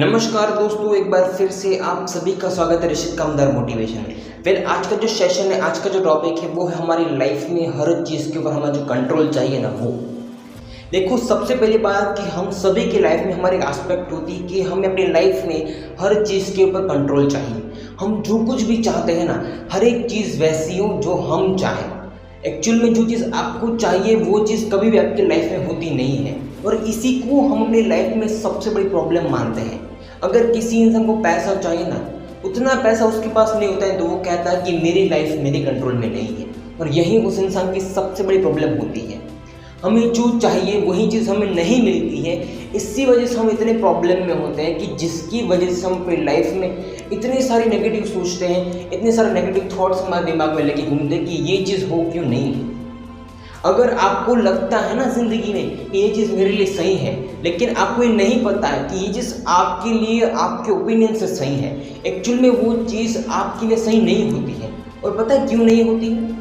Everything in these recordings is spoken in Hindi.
नमस्कार दोस्तों, एक बार फिर से आप सभी का स्वागत है ऋषित कामदार मोटिवेशन में। फिर आज का जो सेशन है, आज का जो टॉपिक है वो है हमारी लाइफ में हर चीज़ के ऊपर हमें जो कंट्रोल चाहिए ना वो। देखो, सबसे पहली बात कि हम सभी की लाइफ में हमारी एक एस्पेक्ट होती है कि हमें अपनी लाइफ में हर चीज़ के ऊपर कंट्रोल चाहिए। हम जो कुछ भी चाहते हैं ना, हर एक चीज़ वैसी हो जो हम चाहें। एक्चुअल में जो चीज़ आपको चाहिए वो चीज़ कभी भी आपकी लाइफ में होती नहीं है, और इसी को हम अपनी लाइफ में सबसे बड़ी प्रॉब्लम मानते हैं। अगर किसी इंसान को पैसा चाहिए ना, उतना पैसा उसके पास नहीं होता है तो वो कहता है कि मेरी लाइफ मेरे कंट्रोल में नहीं है, और यही उस इंसान की सबसे बड़ी प्रॉब्लम होती है। हमें जो चाहिए वही चीज़ हमें नहीं मिलती है, इसी वजह से हम इतने प्रॉब्लम में होते हैं कि जिसकी वजह से हम अपनी लाइफ में इतनी सारी नेगेटिव सोचते हैं, इतने सारे नेगेटिव थॉट्स हमारे दिमाग में लेके घूमते हैं कि ये चीज़ हो क्यों नहीं है। अगर आपको लगता है ना ज़िंदगी में कि ये चीज़ मेरे लिए सही है, लेकिन आपको ये नहीं पता है कि ये चीज़ आपके लिए आपके ओपिनियन से सही है, एक्चुअल में वो चीज़ आपके लिए सही नहीं होती है। और पता है क्यों नहीं होती है?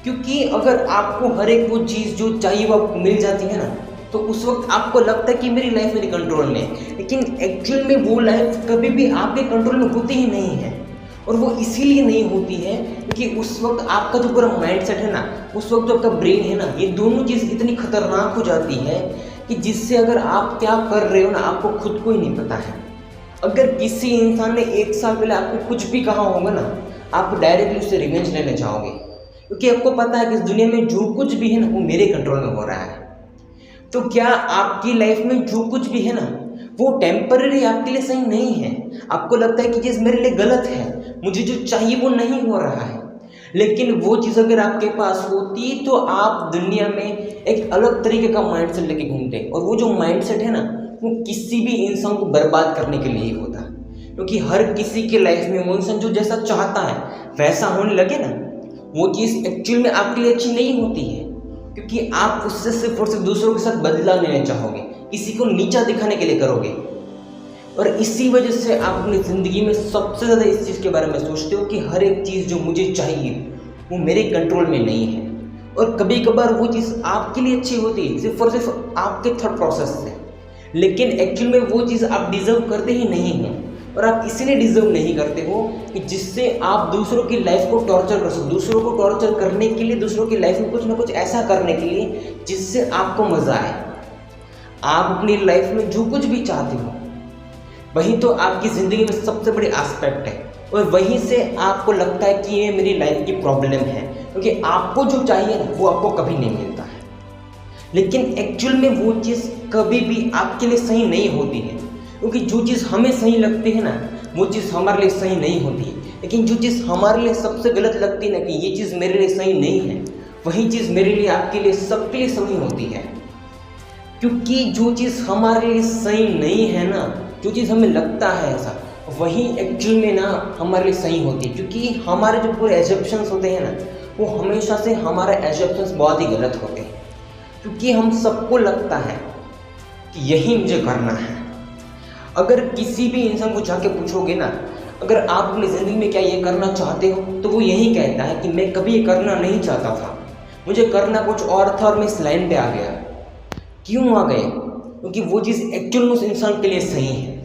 क्योंकि अगर आपको हर एक वो चीज़ जो चाहिए वो आपको मिल जाती है ना, तो उस वक्त आपको लगता है कि मेरी लाइफ मेरे कंट्रोल में है, लेकिन एक्चुअल में वो लाइफ कभी भी आपके कंट्रोल में होती ही नहीं है। और वो इसीलिए नहीं होती है क्योंकि उस वक्त आपका जो पूरा माइंडसेट है ना, उस वक्त जो आपका ब्रेन है ना, ये दोनों चीज़ इतनी खतरनाक हो जाती है कि जिससे अगर आप क्या कर रहे हो ना, आपको खुद को ही नहीं पता है। अगर किसी इंसान ने 1 साल पहले आपको कुछ भी कहा होगा ना, आप डायरेक्टली उससे रिवेंज लेना चाहोगे, क्योंकि आपको पता है कि इस दुनिया में जो कुछ भी है ना वो मेरे कंट्रोल में हो रहा है। तो क्या आपकी लाइफ में जो कुछ भी है ना वो टेम्पररी आपके लिए सही नहीं है? आपको लगता है कि चीज़ मेरे लिए गलत है, मुझे जो चाहिए वो नहीं हो रहा है, लेकिन वो चीज़ अगर आपके पास होती तो आप दुनिया में एक अलग तरीके का माइंडसेट लेके घूमते, और वो जो माइंडसेट है ना वो किसी भी इंसान को बर्बाद करने के लिए ही होता, क्योंकि हर किसी के लाइफ में वो इंसान जो जैसा चाहता है वैसा होने लगे ना, वो चीज़ एक्चुअल में आपके लिए अच्छी नहीं होती है, क्योंकि आप उससे सिर्फ और सिर्फ दूसरों के साथ बदलाव लेना चाहोगे, किसी को नीचा दिखाने के लिए करोगे। और इसी वजह से आप अपनी ज़िंदगी में सबसे ज़्यादा इस चीज़ के बारे में सोचते हो कि हर एक चीज़ जो मुझे चाहिए वो मेरे कंट्रोल में नहीं है। और कभी कभार वो चीज़ आपके लिए अच्छी होती है सिर्फ और सिर्फ आपके थॉट प्रोसेस से, लेकिन एक्चुअल में वो चीज़ आप डिज़र्व करते ही नहीं हैं। और आप इसलिए डिज़र्व नहीं करते हो कि जिससे आप दूसरों की लाइफ को टॉर्चर कर सको, दूसरों को टॉर्चर करने के लिए, दूसरों की लाइफ में कुछ ना कुछ ऐसा करने के लिए जिससे आपको मज़ा आए। आप अपनी लाइफ में जो कुछ भी चाहते हो वही तो आपकी ज़िंदगी में सबसे बड़ी एस्पेक्ट है, और वहीं से आपको लगता है कि ये मेरी लाइफ की प्रॉब्लम है, क्योंकि आपको जो चाहिए ना वो आपको कभी नहीं मिलता है। लेकिन एक्चुअल में वो चीज़ कभी भी आपके लिए सही नहीं होती है, क्योंकि जो चीज़ हमें सही लगती है ना वो चीज़ हमारे लिए सही नहीं होती है, लेकिन जो चीज़ हमारे लिए सबसे गलत लगती है ना कि ये चीज़ मेरे लिए सही नहीं है, वही चीज़ मेरे लिए, आपके लिए, सबके लिए सही होती है। क्योंकि जो चीज़ हमारे लिए सही नहीं है ना, जो चीज़ हमें लगता है ऐसा, वही एक्चुअल में ना हमारे लिए सही होती है, क्योंकि हमारे जो पूरे एजम्पशंस होते हैं ना वो हमेशा से हमारे एजम्पशंस बहुत ही गलत होते हैं, क्योंकि हम सबको लगता है कि यही मुझे करना है। अगर किसी भी इंसान को जाके पूछोगे ना, अगर आप अपनी ज़िंदगी में क्या ये करना चाहते हो, तो वो यही कहता है कि मैं कभी ये करना नहीं चाहता था, मुझे करना कुछ और था और मैं इस लाइन पे आ गया। क्यों आ गए? क्योंकि वो चीज़ एक्चुअल में उस इंसान के लिए सही है।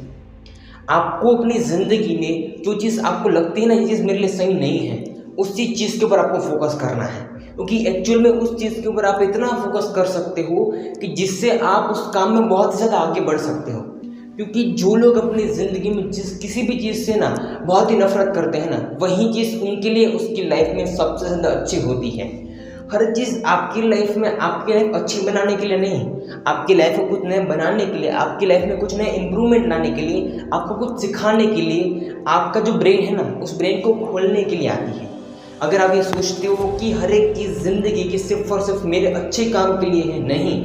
आपको अपनी ज़िंदगी में जो चीज़ आपको लगती है ना ये चीज़ मेरे लिए सही नहीं है, उसी चीज़ के ऊपर आपको फोकस करना है, क्योंकि एक्चुअल में उस चीज़ के ऊपर आप इतना फोकस कर सकते हो कि जिससे आप उस काम में बहुत ज़्यादा आगे बढ़ सकते हो। क्योंकि जो लोग अपनी ज़िंदगी में किसी भी चीज़ से ना बहुत ही नफरत करते हैं ना, वही चीज़ उनके लिए उसकी लाइफ में सबसे ज़्यादा अच्छी होती है। हर चीज़ आपकी लाइफ में आपकी लाइफ अच्छी बनाने के लिए नहीं, आपकी लाइफ को कुछ नया बनाने के लिए, आपकी लाइफ में कुछ नया इम्प्रूवमेंट लाने के लिए, आपको कुछ सिखाने के लिए, आपका जो ब्रेन है ना उस ब्रेन को खोलने के लिए आती है। अगर आप ये सोचते हो कि हर एक चीज़ ज़िंदगी की सिर्फ और सिर्फ मेरे अच्छे काम के लिए है, नहीं,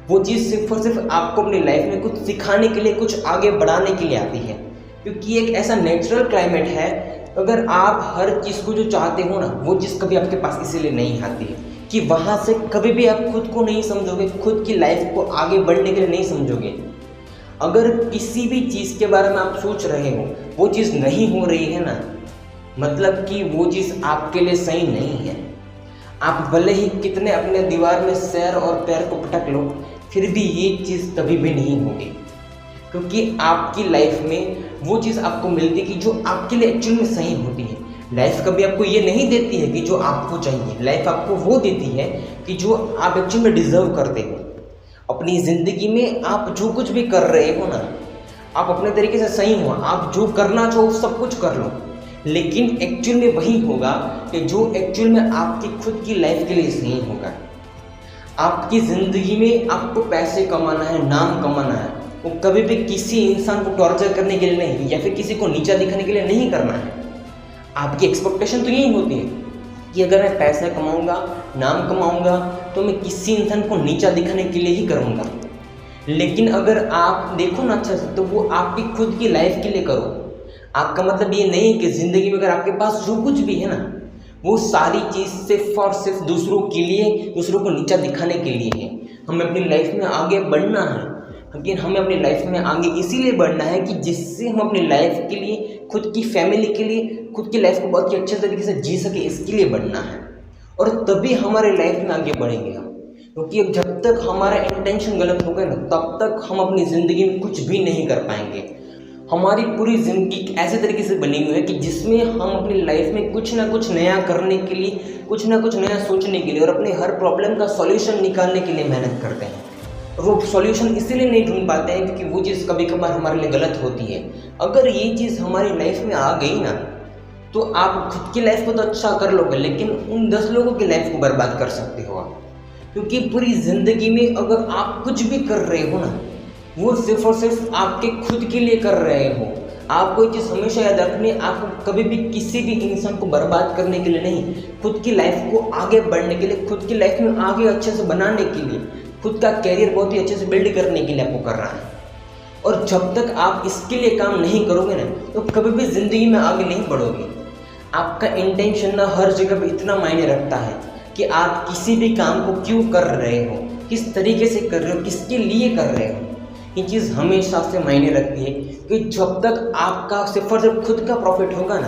वो चीज़ सिर्फ और सिर्फ आपको अपनी लाइफ में कुछ सिखाने के लिए, कुछ आगे बढ़ाने के लिए आती है। क्योंकि एक ऐसा नेचुरल क्लाइमेट है, अगर आप हर चीज़ को जो चाहते हो ना वो चीज़ कभी आपके पास इसीलिए नहीं आती है कि वहाँ से कभी भी आप खुद को नहीं समझोगे, खुद की लाइफ को आगे बढ़ने के लिए नहीं समझोगे। अगर किसी भी चीज़ के बारे में आप सोच रहे हो वो चीज़ नहीं हो रही है ना, मतलब कि वो चीज़ आपके लिए सही नहीं है। आप भले ही कितने अपने दीवार में सर और पैर को पटक लो, फिर भी ये चीज़ कभी भी नहीं होगी। क्योंकि आपकी लाइफ में वो चीज़ आपको मिलती है कि जो आपके लिए एक्चुअल में सही होती है। लाइफ कभी आपको ये नहीं देती है कि जो आपको चाहिए, लाइफ आपको वो देती है कि जो आप एक्चुअल में डिज़र्व करते हो। अपनी ज़िंदगी में आप जो कुछ भी कर रहे हो ना, आप अपने तरीके से सही हो, आप जो करना चाहो सब कुछ कर लो, लेकिन एक्चुअल में वही होगा कि जो एक्चुअल में आपकी खुद की लाइफ के लिए सही होगा। आपकी ज़िंदगी में आपको पैसे कमाना है, नाम कमाना है, वो कभी भी किसी इंसान को टॉर्चर करने के लिए नहीं, या फिर किसी को नीचा दिखाने के लिए नहीं करना है। आपकी एक्सपेक्टेशन तो यही होती है कि अगर मैं पैसा कमाऊंगा, नाम कमाऊंगा, तो मैं किसी इंसान को नीचा दिखाने के लिए ही करूंगा। लेकिन अगर आप देखो ना अच्छा से, तो वो आपकी खुद की लाइफ के लिए करो। आपका मतलब ये नहीं है कि ज़िंदगी में अगर आपके पास जो कुछ भी है ना, वो सारी चीज़ सिर्फ और सिर्फ दूसरों के लिए, दूसरों को नीचा दिखाने के लिए है। हमें अपनी लाइफ में आगे बढ़ना है, लेकिन हमें अपनी लाइफ में आगे इसीलिए बढ़ना है कि जिससे हम अपनी लाइफ के लिए, खुद की फैमिली के लिए, खुद की लाइफ को बहुत ही अच्छे तरीके से जी सके, इसके लिए बढ़ना है। और तभी हमारे लाइफ में आगे बढ़ेंगे हम। क्योंकि जब तक हमारा इंटेंशन गलत होगा ना, तब तक हम अपनी ज़िंदगी में कुछ भी नहीं कर पाएंगे। हमारी पूरी ज़िंदगी ऐसे तरीके से बनी हुई है कि जिसमें हम अपनी लाइफ में कुछ ना कुछ नया करने के लिए, कुछ ना कुछ नया सोचने के लिए और अपने हर प्रॉब्लम का सॉल्यूशन निकालने के लिए मेहनत करते हैं। वो सॉल्यूशन इसीलिए नहीं ढूंढ पाते हैं क्योंकि वो चीज़ कभी कभार हमारे लिए गलत होती है। अगर ये चीज़ हमारी लाइफ में आ गई ना, तो आप खुद की लाइफ को तो अच्छा कर लोगे, लेकिन उन 10 लोगों की लाइफ को बर्बाद कर सकते हो आप। क्योंकि पूरी ज़िंदगी में अगर आप कुछ भी कर रहे हो ना, वो सिर्फ और सिर्फ आपके खुद के लिए कर रहे हो। आपको ये चीज़ हमेशा याद रखनी है, आपको कभी भी किसी भी इंसान को बर्बाद करने के लिए नहीं, खुद की लाइफ को आगे बढ़ने के लिए, खुद की लाइफ में आगे अच्छे से बनाने के लिए, खुद का कैरियर बहुत ही अच्छे से बिल्ड करने के लिए आपको करना है। और जब तक आप इसके लिए काम नहीं करोगे ना, तो कभी भी ज़िंदगी में आगे नहीं बढ़ोगे। आपका इंटेंशन ना हर जगह पे इतना मायने रखता है कि आप किसी भी काम को क्यों कर रहे हो, किस तरीके से कर रहे हो, किसके लिए कर रहे हो। ये चीज़ हमेशा से मायने रखती है कि जब तक आपका सिर्फ और सिर्फ खुद का प्रॉफिट होगा ना,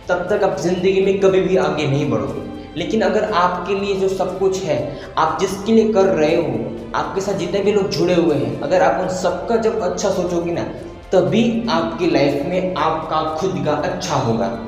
तब तक आप ज़िंदगी में कभी भी आगे नहीं बढ़ोगे। लेकिन अगर आपके लिए जो सब कुछ है, आप जिसके लिए कर रहे हो, आपके साथ जितने भी लोग जुड़े हुए हैं, अगर आप उन सबका जब अच्छा सोचोगे ना, तभी आपकी लाइफ में आपका खुद का अच्छा होगा।